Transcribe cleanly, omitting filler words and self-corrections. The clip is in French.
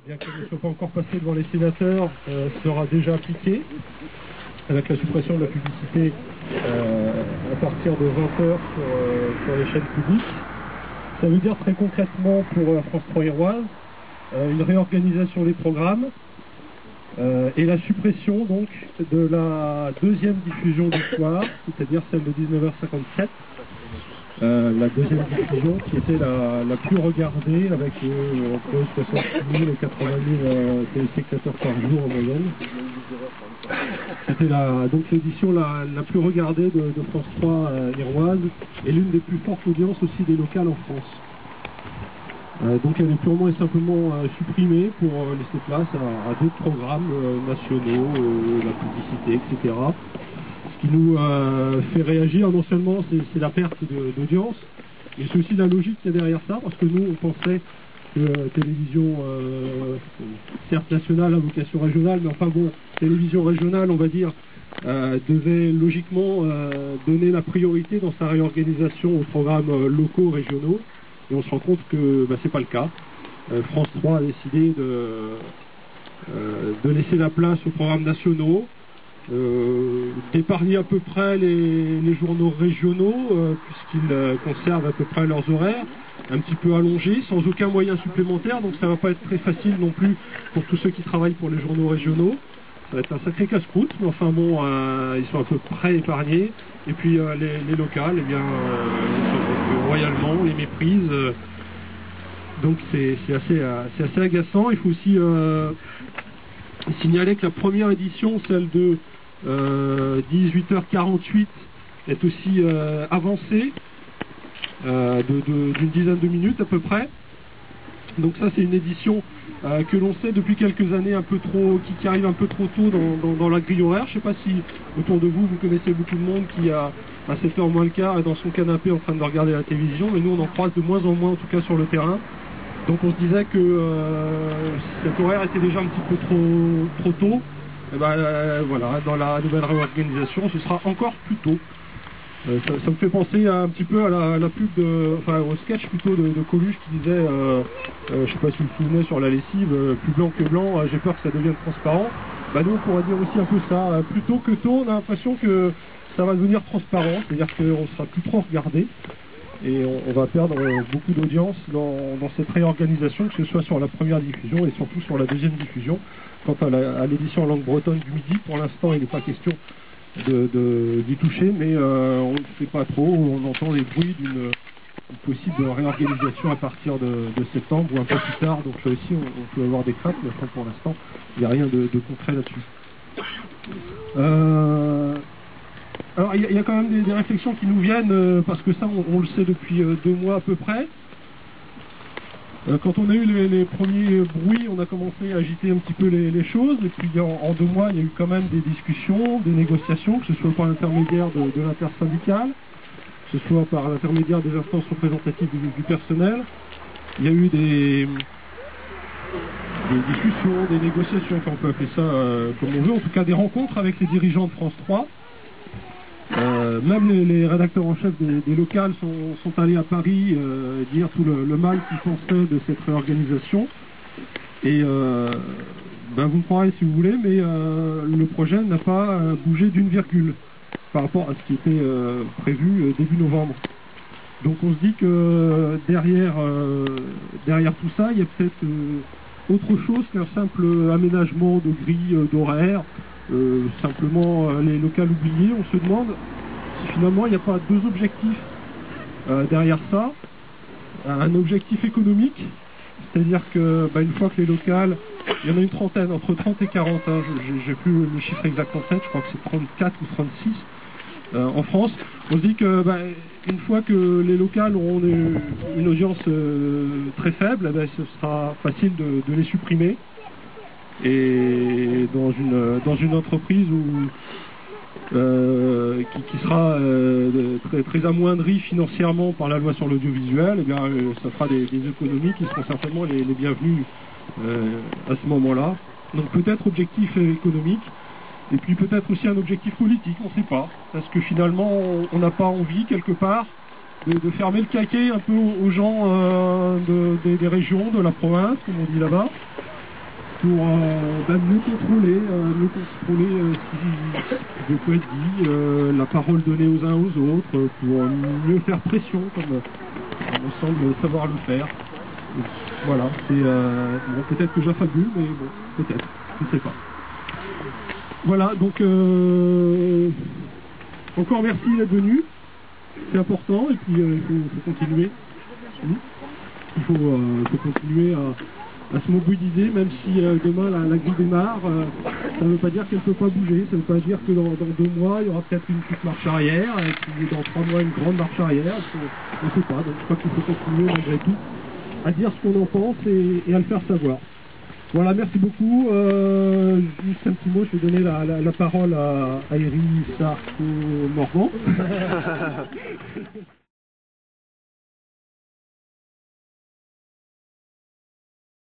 bien qu'elle ne soit pas encore passée devant les sénateurs, sera déjà appliquée avec la suppression de la publicité à partir de 20h sur les chaînes publiques. Ça veut dire très concrètement pour France 3 Iroise une réorganisation des programmes et la suppression donc de la deuxième diffusion du soir, c'est-à-dire celle de 19h57. La deuxième diffusion qui était la plus regardée avec entre 60 000 et 80 000 téléspectateurs par jour en moyenne. C'était donc l'édition la plus regardée de France 3 Iroise et l'une des plus fortes audiences aussi des locales en France. Donc elle est purement et simplement supprimée pour laisser place à d'autres programmes nationaux, la publicité, etc. Ce qui nous fait réagir, non seulement c'est la perte d'audience, mais c'est aussi la logique qu'il y a derrière ça, parce que nous on pensait que télévision, certes nationale, à vocation régionale, mais enfin bon, télévision régionale, on va dire, devait logiquement donner la priorité dans sa réorganisation aux programmes locaux, régionaux, et on se rend compte que c'est pas le cas. France 3 a décidé de laisser la place aux programmes nationaux, d'épargner à peu près les journaux régionaux, puisqu'ils conservent à peu près leurs horaires, un petit peu allongés, sans aucun moyen supplémentaire, donc ça va pas être très facile non plus pour tous ceux qui travaillent pour les journaux régionaux. Ça va être un sacré casse-croûte, mais enfin bon, ils sont à peu près épargnés. Et puis les locales, eh bien, royalement, on les méprise. Donc c'est assez agaçant. Il faut aussi signaler que la première édition, celle de 18h48, est aussi avancée d'une dizaine de minutes à peu près. Donc ça c'est une édition que l'on sait depuis quelques années un peu trop, qui arrive un peu trop tôt dans la grille horaire. Je ne sais pas si autour de vous connaissez beaucoup de monde qui à 7h moins le quart est dans son canapé en train de regarder la télévision, mais nous on en croise de moins en moins en tout cas sur le terrain. Donc on se disait que cet horaire était déjà un petit peu trop tôt. Et voilà, dans la nouvelle réorganisation ce sera encore plus tôt. Ça me fait penser un petit peu à la pub, au sketch plutôt de Coluche qui disait, je sais pas si vous vous souvenez sur la lessive, plus blanc que blanc, j'ai peur que ça devienne transparent. Nous on pourrait dire aussi un peu ça, plus tôt que tôt, on a l'impression que ça va devenir transparent, c'est-à-dire qu'on sera plus trop regardé et on va perdre beaucoup d'audience dans cette réorganisation, que ce soit sur la première diffusion et surtout sur la deuxième diffusion. Quant à l'édition en langue bretonne du midi, pour l'instant il n'est pas question d'y toucher, mais on ne sait pas trop, on entend les bruits d'une possible réorganisation à partir de septembre ou un peu plus tard, donc là aussi on peut avoir des craintes, mais enfin, pour l'instant il n'y a rien de concret là-dessus. Alors il y a quand même des réflexions qui nous viennent, parce que ça on le sait depuis 2 mois à peu près. Quand on a eu les premiers bruits, on a commencé à agiter un petit peu les choses, et puis en 2 mois, il y a eu quand même des discussions, des négociations, que ce soit par l'intermédiaire de l'intersyndicale, que ce soit par l'intermédiaire des instances représentatives du personnel. Il y a eu des discussions, des négociations, enfin on peut appeler ça comme on veut, en tout cas des rencontres avec les dirigeants de France 3. Même les rédacteurs en chef des locales sont allés à Paris dire tout le mal qu'ils pensaient de cette réorganisation. Et vous me croirez si vous voulez, mais le projet n'a pas bougé d'une virgule par rapport à ce qui était prévu début novembre. Donc on se dit que derrière tout ça, il y a peut-être autre chose qu'un simple aménagement de grille d'horaire. Simplement les locales oubliées, on se demande si finalement il n'y a pas 2 objectifs derrière ça. Un objectif économique, c'est-à-dire que une fois que les locales, il y en a une trentaine, entre 30 et 40, j'ai plus le chiffre exact en tête, je crois que c'est 34 ou 36 en France. On se dit que une fois que les locales auront une audience très faible, ce sera facile de les supprimer. Et dans une entreprise qui sera très amoindrie financièrement par la loi sur l'audiovisuel, ça fera des économies qui seront certainement les bienvenues à ce moment-là. Donc peut-être objectif économique, et puis peut-être aussi un objectif politique, on ne sait pas, parce que finalement on n'a pas envie quelque part de fermer le caquet un peu aux gens des régions, de la province, comme on dit là-bas. pour mieux contrôler ce qui peut être dit, la parole donnée aux uns aux autres, pour mieux faire pression, comme on semble savoir le faire. Voilà, c'est bon, peut-être que j'affabule, mais bon, peut-être, je ne sais pas. Voilà, donc encore merci d'être venu, c'est important, et puis il faut continuer. Il faut continuer à se mobiliser, même si demain la grille démarre, ça ne veut pas dire qu'elle ne peut pas bouger, ça ne veut pas dire que dans 2 mois, il y aura peut-être une petite marche arrière, et puis dans 3 mois, une grande marche arrière, on ne sait pas, donc je crois qu'il faut continuer malgré tout à dire ce qu'on en pense et à le faire savoir. Voilà, merci beaucoup. Juste un petit mot, je vais donner la parole à Eri Sarko-Morvan.